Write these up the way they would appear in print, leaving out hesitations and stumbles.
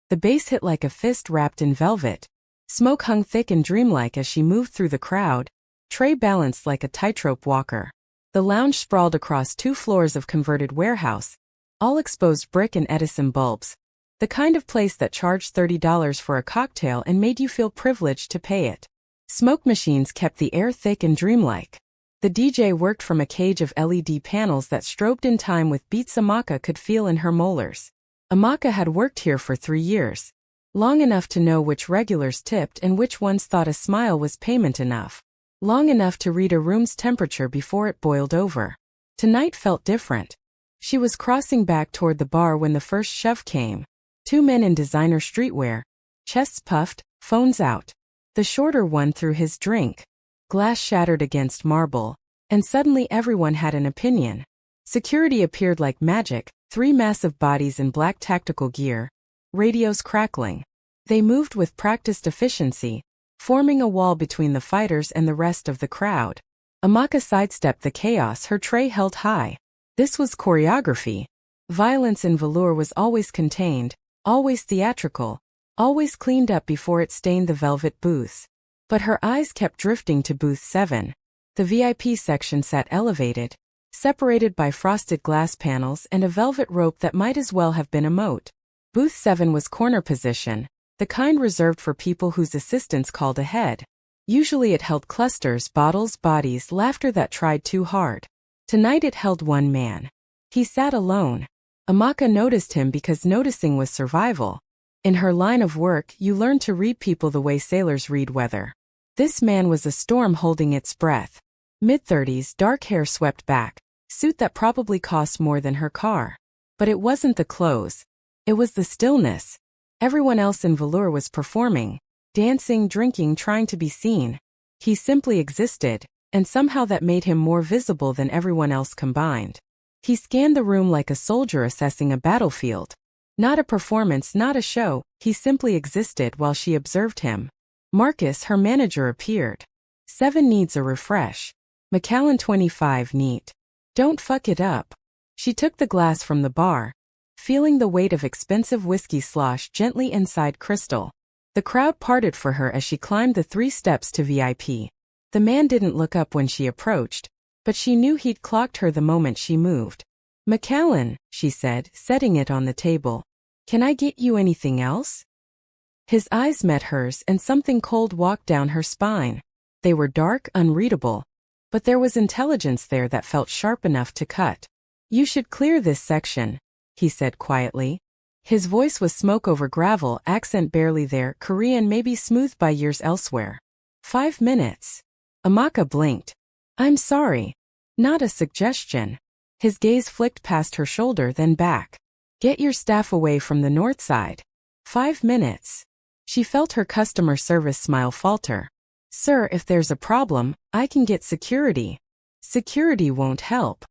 The bass hit like a fist wrapped in velvet. Smoke hung thick and dreamlike as she moved through the crowd, tray balanced like a tightrope walker. The lounge sprawled across 2 floors of converted warehouse, all exposed brick and Edison bulbs. The kind of place that charged $30 for a cocktail and made you feel privileged to pay it. Smoke machines kept the air thick and dreamlike. The DJ worked from a cage of LED panels that strobed in time with beats Amaka could feel in her molars. Amaka had worked here for 3 years. Long enough to know which regulars tipped and which ones thought a smile was payment enough. Long enough to read a room's temperature before it boiled over. Tonight felt different. She was crossing back toward the bar when the first shove came. 2 men in designer streetwear. Chests puffed, phones out. The shorter one threw his drink. Glass shattered against marble. And suddenly everyone had an opinion. Security appeared like magic, 3 massive bodies in black tactical gear. Radios crackling. They moved with practiced efficiency, forming a wall between the fighters and the rest of the crowd. Amaka sidestepped the chaos, her tray held high. This was choreography. Violence in velour was always contained, always theatrical, always cleaned up before it stained the velvet booths. But her eyes kept drifting to booth 7. The VIP section sat elevated, separated by frosted glass panels and a velvet rope that might as well have been a moat. Booth 7 was corner position, the kind reserved for people whose assistants called ahead. Usually it held clusters, bottles, bodies, laughter that tried too hard. Tonight it held one man. He sat alone. Amaka noticed him because noticing was survival. In her line of work, you learn to read people the way sailors read weather. This man was a storm holding its breath. Mid-30s, dark hair swept back, suit that probably cost more than her car. But it wasn't the clothes. It was the stillness. Everyone else in velour was performing, dancing, drinking, trying to be seen. He simply existed, and somehow that made him more visible than everyone else combined. He scanned the room like a soldier assessing a battlefield. Not a performance, not a show, he simply existed while she observed him. Marcus, her manager, appeared. 7 needs a refresh. McAllen 25 neat. Don't fuck it up. She took the glass from the bar, feeling the weight of expensive whiskey slosh gently inside crystal. The crowd parted for her as she climbed the 3 steps to VIP. The man didn't look up when she approached, but she knew he'd clocked her the moment she moved. McAllen, she said, setting it on the table. Can I get you anything else? His eyes met hers and something cold walked down her spine. They were dark, unreadable. But there was intelligence there that felt sharp enough to cut. You should clear this section, he said quietly. His voice was smoke over gravel, accent barely there, Korean maybe smoothed by years elsewhere. 5 minutes. Amaka blinked. I'm sorry. Not a suggestion. His gaze flicked past her shoulder then back. Get your staff away from the north side. 5 minutes. She felt her customer service smile falter. Sir, if there's a problem, I can get security. Security won't help.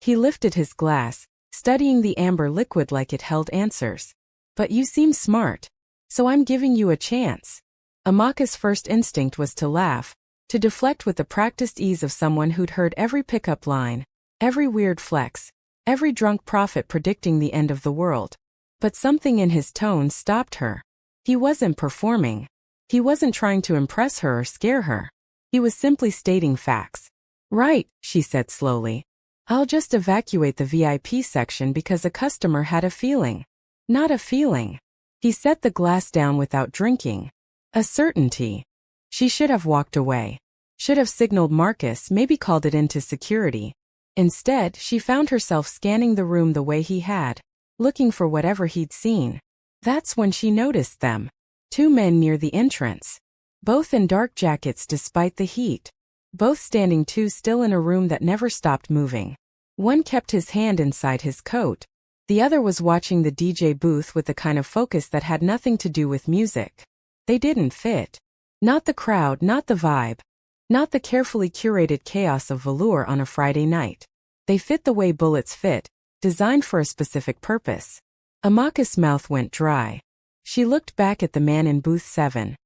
He lifted his glass, studying the amber liquid like it held answers. But you seem smart. So I'm giving you a chance. Amaka's first instinct was to laugh, to deflect with the practiced ease of someone who'd heard every pickup line, every weird flex, every drunk prophet predicting the end of the world. But something in his tone stopped her. He wasn't performing. He wasn't trying to impress her or scare her. He was simply stating facts. Right, she said slowly. I'll just evacuate the VIP section because a customer had a feeling. Not a feeling. He set the glass down without drinking. A certainty. She should have walked away. Should have signaled Marcus, maybe called it into security. Instead, she found herself scanning the room the way he had, looking for whatever he'd seen. That's when she noticed them. 2 men near the entrance. Both in dark jackets despite the heat. Both standing too still in a room that never stopped moving. One kept his hand inside his coat. The other was watching the DJ booth with the kind of focus that had nothing to do with music. They didn't fit. Not the crowd, not the vibe. Not the carefully curated chaos of velour on a Friday night. They fit the way bullets fit, designed for a specific purpose. Amaka's mouth went dry. She looked back at the man in booth 7.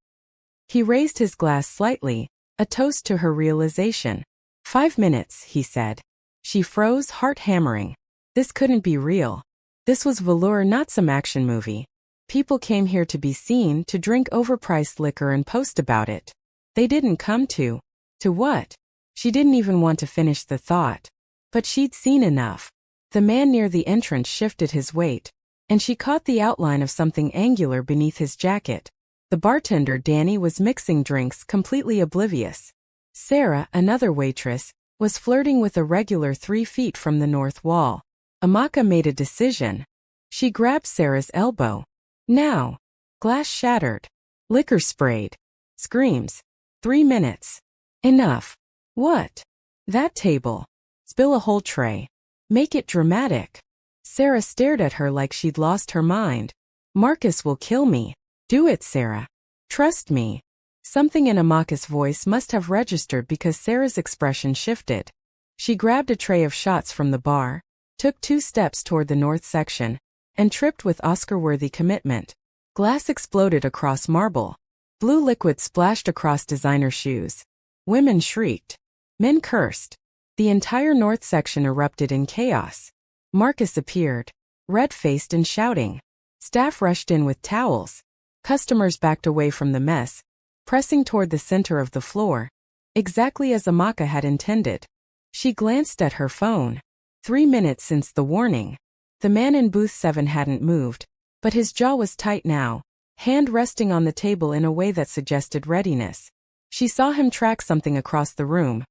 He raised his glass slightly, a toast to her realization. 5 minutes, he said. She froze, heart hammering. This couldn't be real. This was velour, not some action movie. People came here to be seen, to drink overpriced liquor and post about it. They didn't come to what? She didn't even want to finish the thought. But she'd seen enough. The man near the entrance shifted his weight, and she caught the outline of something angular beneath his jacket. The bartender, Danny, was mixing drinks, completely oblivious. Sarah, another waitress, was flirting with a regular 3 feet from the north wall. Amaka made a decision. She grabbed Sarah's elbow. Now. Glass shattered. Liquor sprayed. Screams. 3 minutes. Enough. What? That table. Spill a whole tray. Make it dramatic. Sarah stared at her like she'd lost her mind. Marcus will kill me. Do it, Sarah. Trust me. Something in Amaka's voice must have registered because Sarah's expression shifted. She grabbed a tray of shots from the bar, took 2 steps toward the north section, and tripped with Oscar-worthy commitment. Glass exploded across marble. Blue liquid splashed across designer shoes. Women shrieked. Men cursed. The entire north section erupted in chaos. Marcus appeared, red-faced and shouting. Staff rushed in with towels. Customers backed away from the mess, pressing toward the center of the floor, exactly as Amaka had intended. She glanced at her phone. 3 minutes since the warning. The man in booth 7 hadn't moved, but his jaw was tight now, hand resting on the table in a way that suggested readiness. She saw him track something across the room.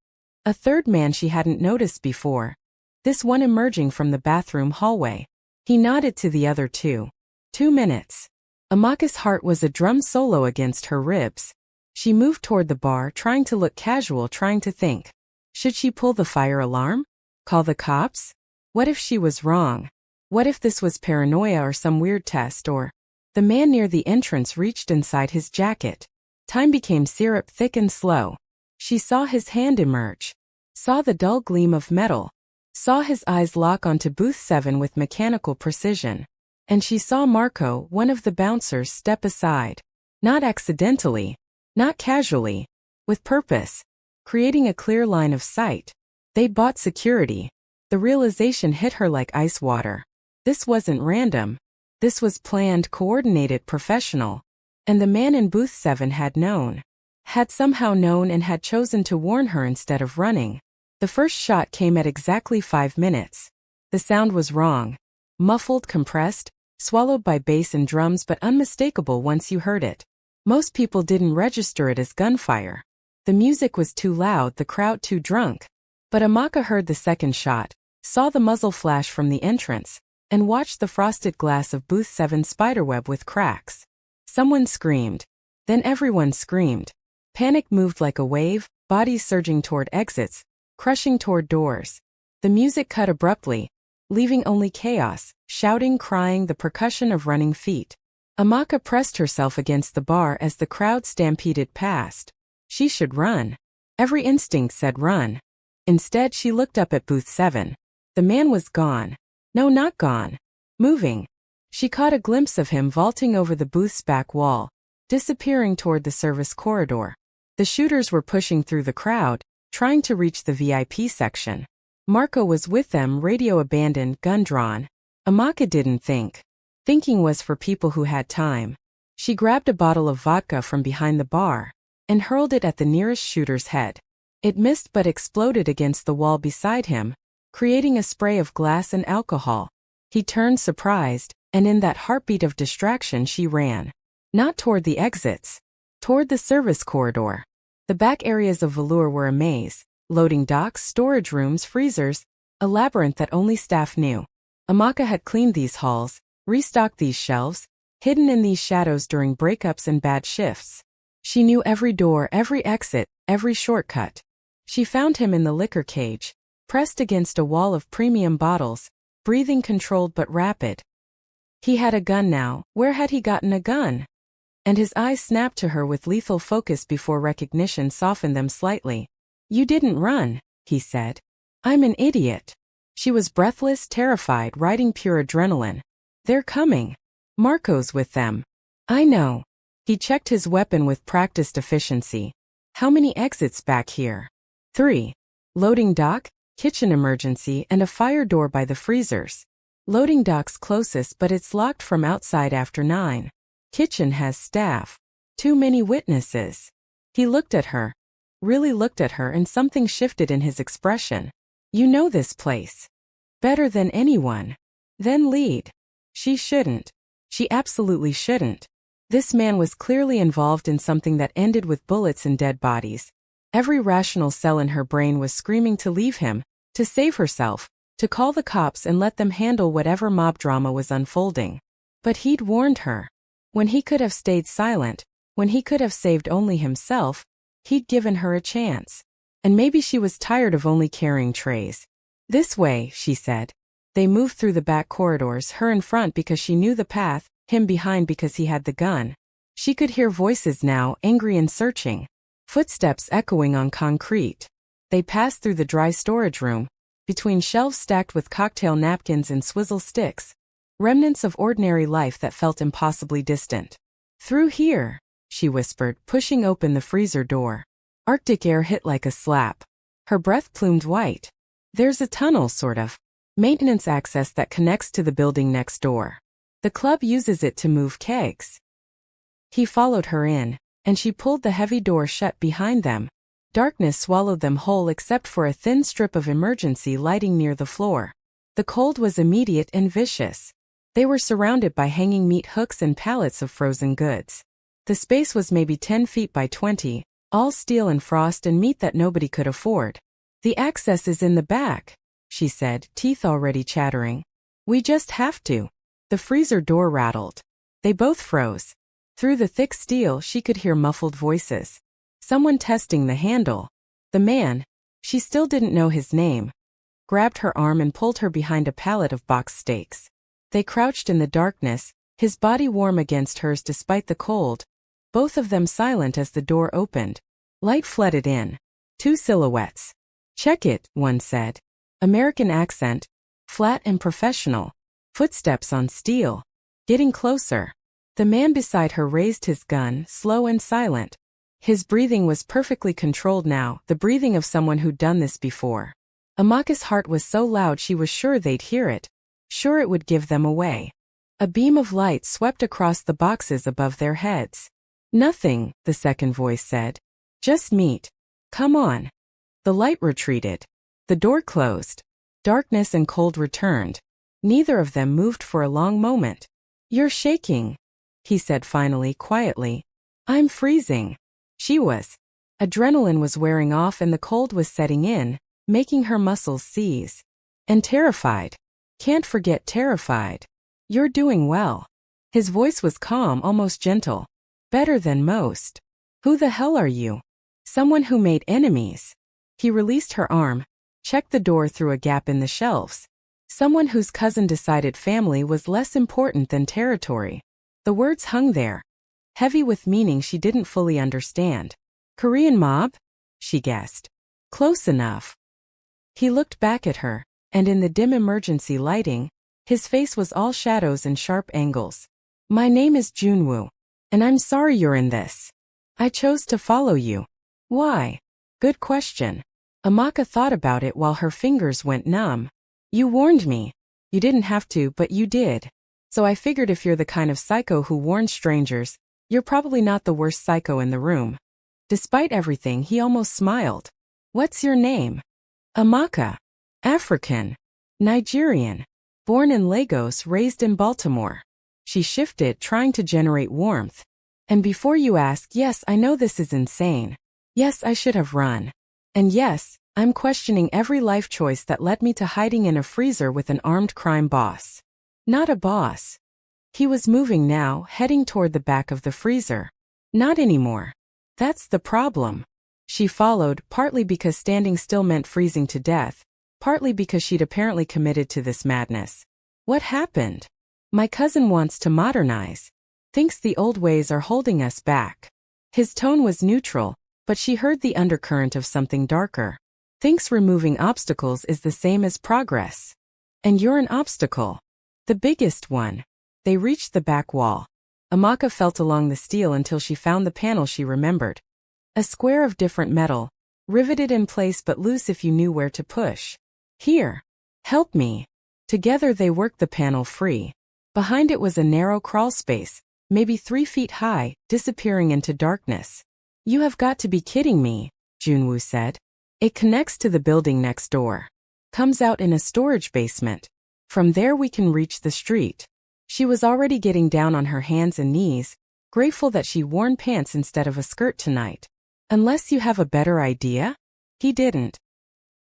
A third man she hadn't noticed before. This one emerging from the bathroom hallway. He nodded to the other 2. 2 minutes. Amaka's heart was a drum solo against her ribs. She moved toward the bar, trying to look casual, trying to think. Should she pull the fire alarm? Call the cops? What if she was wrong? What if this was paranoia or some weird test or... The man near the entrance reached inside his jacket. Time became syrup thick and slow. She saw his hand emerge. Saw the dull gleam of metal. Saw his eyes lock onto booth 7 with mechanical precision. And she saw Marco, one of the bouncers, step aside. Not accidentally. Not casually. With purpose. Creating a clear line of sight. They'd bought security. The realization hit her like ice water. This wasn't random. This was planned, coordinated, professional. And the man in booth 7 had known. Had somehow known and had chosen to warn her instead of running. The first shot came at exactly 5 minutes. The sound was wrong. Muffled, compressed, swallowed by bass and drums, but unmistakable once you heard it. Most people didn't register it as gunfire. The music was too loud, the crowd too drunk. But Amaka heard the second shot, saw the muzzle flash from the entrance, and watched the frosted glass of booth 7 spiderweb with cracks. Someone screamed. Then everyone screamed. Panic moved like a wave, bodies surging toward exits, crushing toward doors. The music cut abruptly, leaving only chaos, shouting, crying, the percussion of running feet. Amaka pressed herself against the bar as the crowd stampeded past. She should run. Every instinct said run. Instead, she looked up at booth 7. The man was gone. No, not gone. Moving. She caught a glimpse of him vaulting over the booth's back wall, disappearing toward the service corridor. The shooters were pushing through the crowd, trying to reach the VIP section. Marco was with them, radio abandoned, gun drawn. Amaka didn't think. Thinking was for people who had time. She grabbed a bottle of vodka from behind the bar and hurled it at the nearest shooter's head. It missed but exploded against the wall beside him, creating a spray of glass and alcohol. He turned surprised, and in that heartbeat of distraction she ran. Not toward the exits. Toward the service corridor. The back areas of Velour were a maze. Loading docks, storage rooms, freezers, a labyrinth that only staff knew. Amaka had cleaned these halls, restocked these shelves, hidden in these shadows during breakups and bad shifts. She knew every door, every exit, every shortcut. She found him in the liquor cage, pressed against a wall of premium bottles, breathing controlled but rapid. He had a gun now. Where had he gotten a gun? And his eyes snapped to her with lethal focus before recognition softened them slightly. You didn't run, he said. I'm an idiot. She was breathless, terrified, riding pure adrenaline. They're coming. Marco's with them. I know. He checked his weapon with practiced efficiency. How many exits back here? 3. Loading dock, kitchen emergency, and a fire door by the freezers. Loading dock's closest, but it's locked from outside after 9. Kitchen has staff. Too many witnesses. He looked at her. Really looked at her, and something shifted in his expression. You know this place better than anyone. Then lead. She shouldn't. She absolutely shouldn't. This man was clearly involved in something that ended with bullets and dead bodies. Every rational cell in her brain was screaming to leave him, to save herself, to call the cops and let them handle whatever mob drama was unfolding. But he'd warned her. When he could have stayed silent, when he could have saved only himself, he'd given her a chance. And maybe she was tired of only carrying trays. This way, she said. They moved through the back corridors, her in front because she knew the path, him behind because he had the gun. She could hear voices now, angry and searching. Footsteps echoing on concrete. They passed through the dry storage room, between shelves stacked with cocktail napkins and swizzle sticks. Remnants of ordinary life that felt impossibly distant. Through here, she whispered, pushing open the freezer door. Arctic air hit like a slap. Her breath plumed white. There's a tunnel, sort of. Maintenance access that connects to the building next door. The club uses it to move kegs. He followed her in, and she pulled the heavy door shut behind them. Darkness swallowed them whole except for a thin strip of emergency lighting near the floor. The cold was immediate and vicious. They were surrounded by hanging meat hooks and pallets of frozen goods. The space was maybe 10 feet by 20, all steel and frost and meat that nobody could afford. The access is in the back, she said, teeth already chattering. We just have to. The freezer door rattled. They both froze. Through the thick steel she could hear muffled voices. Someone testing the handle. The man, she still didn't know his name, grabbed her arm and pulled her behind a pallet of boxed steaks. They crouched in the darkness, his body warm against hers despite the cold, both of them silent as the door opened. Light flooded in. 2 silhouettes. Check it, one said. American accent, flat and professional. Footsteps on steel. Getting closer. The man beside her raised his gun, slow and silent. His breathing was perfectly controlled now, the breathing of someone who'd done this before. Amaka's heart was so loud she was sure they'd hear it. Sure it would give them away. A beam of light swept across the boxes above their heads. Nothing, the second voice said. Just meat. Come on. The light retreated. The door closed. Darkness and cold returned. Neither of them moved for a long moment. You're shaking, he said finally, quietly. I'm freezing. She was. Adrenaline was wearing off and the cold was setting in, making her muscles seize. And terrified. Can't forget terrified. You're doing well. His voice was calm, almost gentle. Better than most. Who the hell are you? Someone who made enemies. He released her arm, checked the door through a gap in the shelves. Someone whose cousin decided family was less important than territory. The words hung there, heavy with meaning she didn't fully understand. Korean mob? She guessed. Close enough. He looked back at her, and in the dim emergency lighting, his face was all shadows and sharp angles. My name is Junwoo, and I'm sorry you're in this. I chose to follow you. Why? Good question. Amaka thought about it while her fingers went numb. You warned me. You didn't have to, but you did. So I figured if you're the kind of psycho who warns strangers, you're probably not the worst psycho in the room. Despite everything, he almost smiled. What's your name? Amaka. African. Nigerian. Born in Lagos, raised in Baltimore. She shifted, trying to generate warmth. And before you ask, yes, I know this is insane. Yes, I should have run. And yes, I'm questioning every life choice that led me to hiding in a freezer with an armed crime boss. Not a boss. He was moving now, heading toward the back of the freezer. Not anymore. That's the problem. She followed, partly because standing still meant freezing to death, partly because she'd apparently committed to this madness. What happened? My cousin wants to modernize. Thinks the old ways are holding us back. His tone was neutral, but she heard the undercurrent of something darker. Thinks removing obstacles is the same as progress. And you're an obstacle. The biggest one. They reached the back wall. Amaka felt along the steel until she found the panel she remembered. A square of different metal, riveted in place but loose if you knew where to push. Here. Help me. Together they worked the panel free. Behind it was a narrow crawl space, maybe 3 feet high, disappearing into darkness. "You have got to be kidding me," Junwoo said. "It connects to the building next door. Comes out in a storage basement. From there we can reach the street." She was already getting down on her hands and knees, grateful that she worn pants instead of a skirt tonight. "Unless you have a better idea?" He didn't.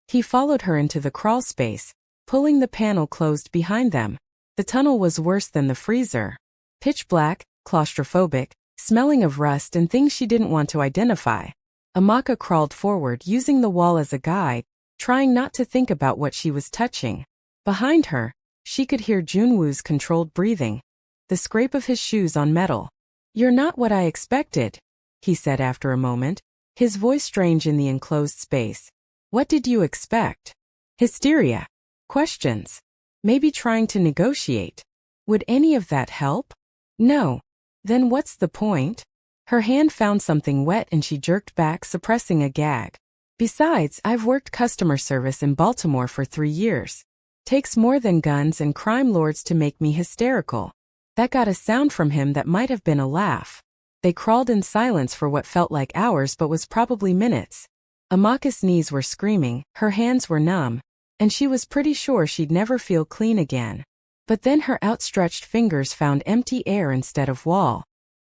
He followed her into the crawl space, pulling the panel closed behind them. The tunnel was worse than the freezer. Pitch black, claustrophobic, smelling of rust and things she didn't want to identify. Amaka crawled forward, using the wall as a guide, trying not to think about what she was touching. Behind her, she could hear Junwoo's controlled breathing, the scrape of his shoes on metal. "You're not what I expected," he said after a moment, his voice strange in the enclosed space. "What did you expect? Hysteria? Questions? Maybe trying to negotiate? Would any of that help? No. Then what's the point?" Her hand found something wet and she jerked back, suppressing a gag. "Besides, I've worked customer service in Baltimore for 3 years. Takes more than guns and crime lords to make me hysterical." That got a sound from him that might have been a laugh. They crawled in silence for what felt like hours but was probably minutes. Amaka's knees were screaming, her hands were numb, and she was pretty sure she'd never feel clean again. But then her outstretched fingers found empty air instead of wall.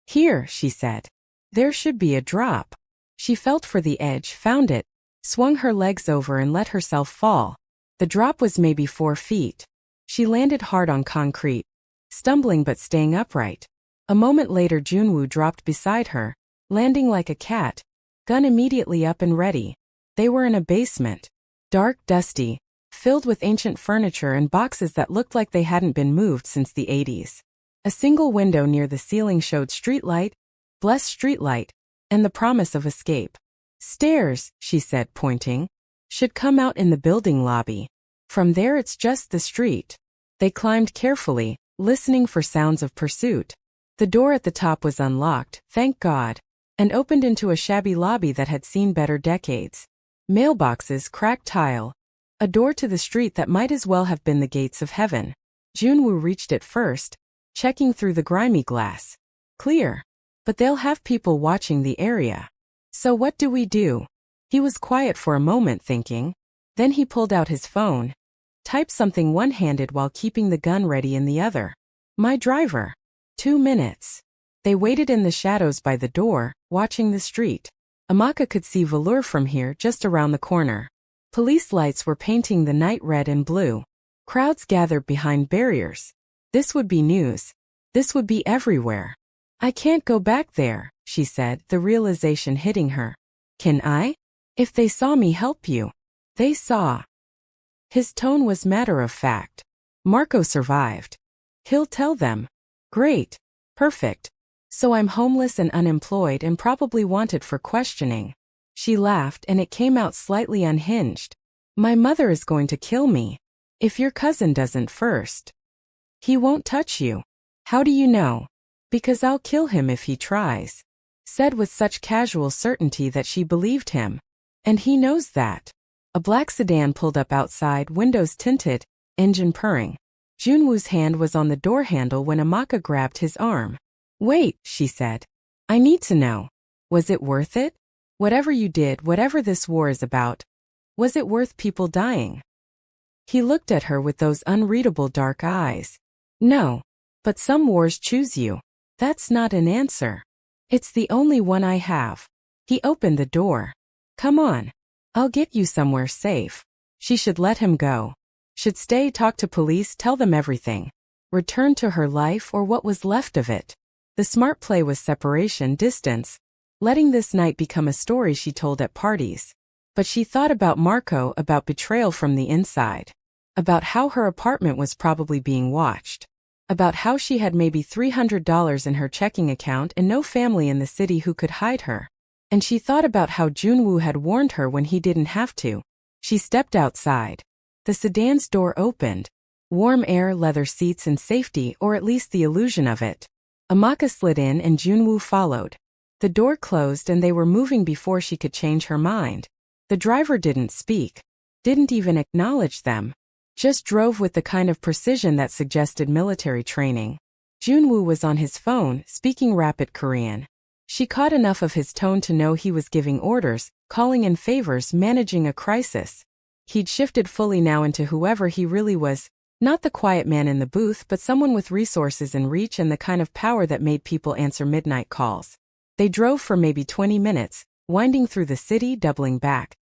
"Here," she said. "There should be a drop." She felt for the edge, found it, swung her legs over and let herself fall. The drop was maybe 4 feet. She landed hard on concrete, stumbling but staying upright. A moment later Junwoo dropped beside her, landing like a cat, gun immediately up and ready. They were in a basement. Dark, dusty, filled with ancient furniture and boxes that looked like they hadn't been moved since the 80s. A single window near the ceiling showed streetlight, blessed streetlight, and the promise of escape. "Stairs," she said, pointing. "Should come out in the building lobby. From there it's just the street." They climbed carefully, listening for sounds of pursuit. The door at the top was unlocked, thank God, and opened into a shabby lobby that had seen better decades. Mailboxes, cracked tile. A door to the street that might as well have been the gates of heaven. Junwoo reached it first, checking through the grimy glass. Clear. But they'll have people watching the area. So what do we do? He was quiet for a moment thinking. Then he pulled out his phone. Typed something one-handed while keeping the gun ready in the other. "My driver. 2 minutes." They waited in the shadows by the door, watching the street. Amaka could see Velour from here, just around the corner. Police lights were painting the night red and blue. Crowds gathered behind barriers. This would be news. This would be everywhere. "I can't go back there," she said, the realization hitting her. "Can I? If they saw me help you." "They saw." His tone was matter-of-fact. "Marco survived. He'll tell them." "Great. Perfect. So I'm homeless and unemployed and probably wanted for questioning." She laughed and it came out slightly unhinged. "My mother is going to kill me. If your cousin doesn't first." "He won't touch you." "How do you know?" "Because I'll kill him if he tries." Said with such casual certainty that she believed him. "And he knows that." A black sedan pulled up outside, windows tinted, engine purring. Junwoo's hand was on the door handle when Amaka grabbed his arm. "Wait," she said. "I need to know. Was it worth it? Whatever you did, whatever this war is about, was it worth people dying?" He looked at her with those unreadable dark eyes. "No. But some wars choose you. That's not an answer. It's the only one I have." He opened the door. "Come on. I'll get you somewhere safe." She should let him go. Should stay, talk to police, tell them everything. Return to her life or what was left of it. The smart play was separation, distance, letting this night become a story she told at parties. But she thought about Marco, about betrayal from the inside. About how her apartment was probably being watched. About how she had maybe $300 in her checking account and no family in the city who could hide her. And she thought about how Junwoo had warned her when he didn't have to. She stepped outside. The sedan's door opened. Warm air, leather seats and safety, or at least the illusion of it. Amaka slid in and Junwoo followed. The door closed and they were moving before she could change her mind. The driver didn't speak. Didn't even acknowledge them. just drove with the kind of precision that suggested military training. Junwoo was on his phone, speaking rapid Korean. She caught enough of his tone to know he was giving orders, calling in favors, managing a crisis. He'd shifted fully now into whoever he really was, not the quiet man in the booth but someone with resources and reach and the kind of power that made people answer midnight calls. They drove for maybe 20 minutes, winding through the city, doubling back,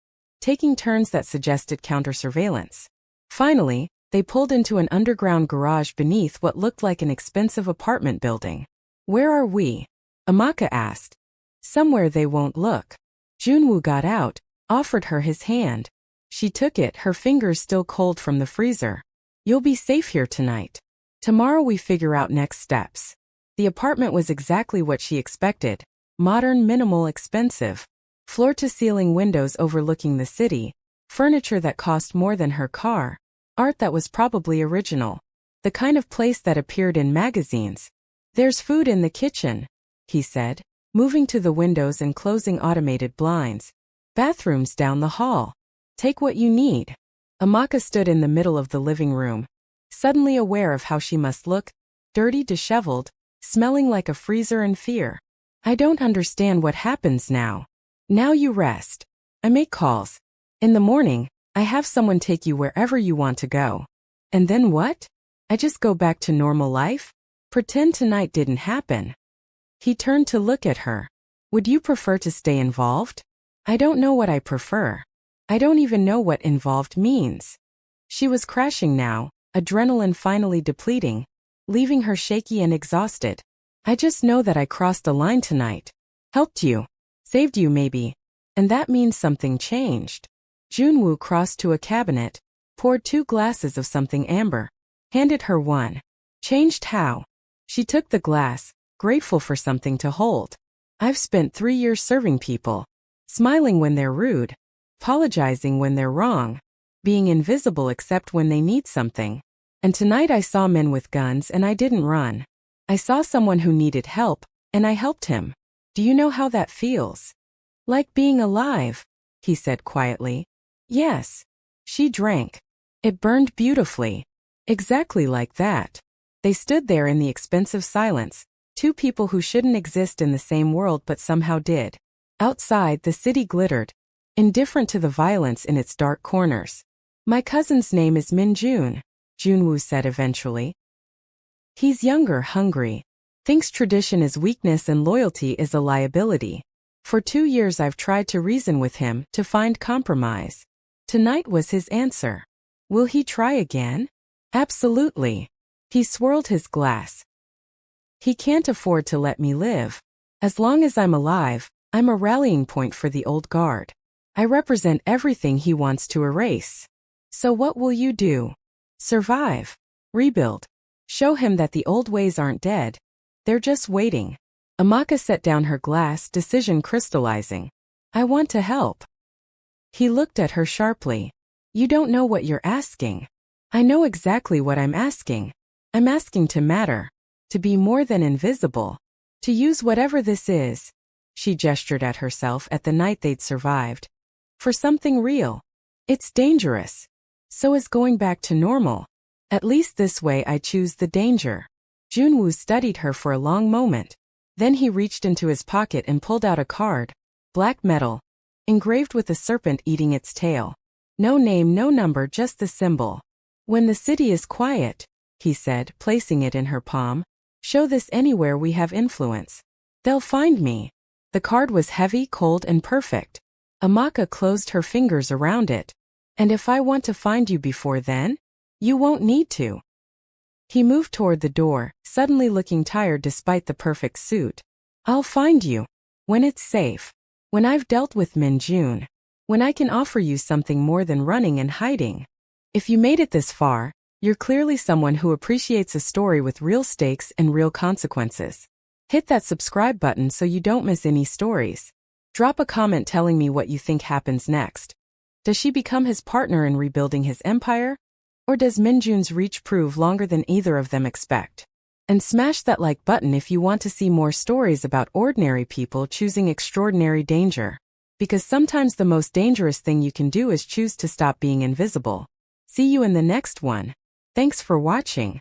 taking turns that suggested counter-surveillance. Finally, they pulled into an underground garage beneath what looked like an expensive apartment building. "Where are we?" Amaka asked. "Somewhere they won't look." Junwoo got out, offered her his hand. She took it, her fingers still cold from the freezer. "You'll be safe here tonight. Tomorrow we figure out next steps." The apartment was exactly what she expected. Modern, minimal, expensive. Floor-to-ceiling windows overlooking the city, furniture that cost more than her car, art that was probably original. The kind of place that appeared in magazines. "There's food in the kitchen," he said, moving to the windows and closing automated blinds. "Bathrooms down the hall. Take what you need." Amaka stood in the middle of the living room, suddenly aware of how she must look, dirty, disheveled, smelling like a freezer in fear. "I don't understand what happens now." "Now you rest. I make calls. In the morning, I have someone take you wherever you want to go." "And then what? I just go back to normal life? Pretend tonight didn't happen." He turned to look at her. "Would you prefer to stay involved?" "I don't know what I prefer. I don't even know what involved means." She was crashing now, adrenaline finally depleting, leaving her shaky and exhausted. "I just know that I crossed the line tonight. Helped you. Saved you maybe. And that means something changed." Junwoo crossed to a cabinet, poured 2 glasses of something amber, handed her one. "Changed how?" She took the glass, grateful for something to hold. "I've spent 3 years serving people. Smiling when they're rude. Apologizing when they're wrong. Being invisible except when they need something. And tonight I saw men with guns and I didn't run. I saw someone who needed help, and I helped him. Do you know how that feels?" "Like being alive," he said quietly. "Yes." She drank. It burned beautifully. Exactly like that. They stood there in the expensive silence, 2 people who shouldn't exist in the same world but somehow did. Outside, the city glittered, indifferent to the violence in its dark corners. "My cousin's name is Min-jun," Junwoo said eventually. "He's younger, hungry. Thinks tradition is weakness and loyalty is a liability. For 2 years I've tried to reason with him, to find compromise. Tonight was his answer. Will he try again?" "Absolutely." He swirled his glass. "He can't afford to let me live. As long as I'm alive, I'm a rallying point for the old guard. I represent everything he wants to erase. So what will you do? Survive. Rebuild. Show him that the old ways aren't dead. They're just waiting." Amaka set down her glass, decision crystallizing. "I want to help." He looked at her sharply. "You don't know what you're asking." "I know exactly what I'm asking. I'm asking to matter. To be more than invisible. To use whatever this is." She gestured at herself at the night they'd survived. "For something real. It's dangerous. So is going back to normal. At least this way I choose the danger." Junwoo studied her for a long moment. Then he reached into his pocket and pulled out a card. Black metal. Engraved with a serpent eating its tail. No name, no number, just the symbol. "When the city is quiet," he said, placing it in her palm. "Show this anywhere we have influence. They'll find me." The card was heavy, cold, and perfect. Amaka closed her fingers around it. "And if I want to find you before then? You won't need to." He moved toward the door, suddenly looking tired despite the perfect suit. "I'll find you. When it's safe. When I've dealt with Min-jun. When I can offer you something more than running and hiding. If you made it this far, you're clearly someone who appreciates a story with real stakes and real consequences. Hit that subscribe button so you don't miss any stories. Drop a comment telling me what you think happens next. Does she become his partner in rebuilding his empire? Or does Min-jun's reach prove longer than either of them expect? And smash that like button if you want to see more stories about ordinary people choosing extraordinary danger. Because sometimes the most dangerous thing you can do is choose to stop being invisible. See you in the next one. Thanks for watching.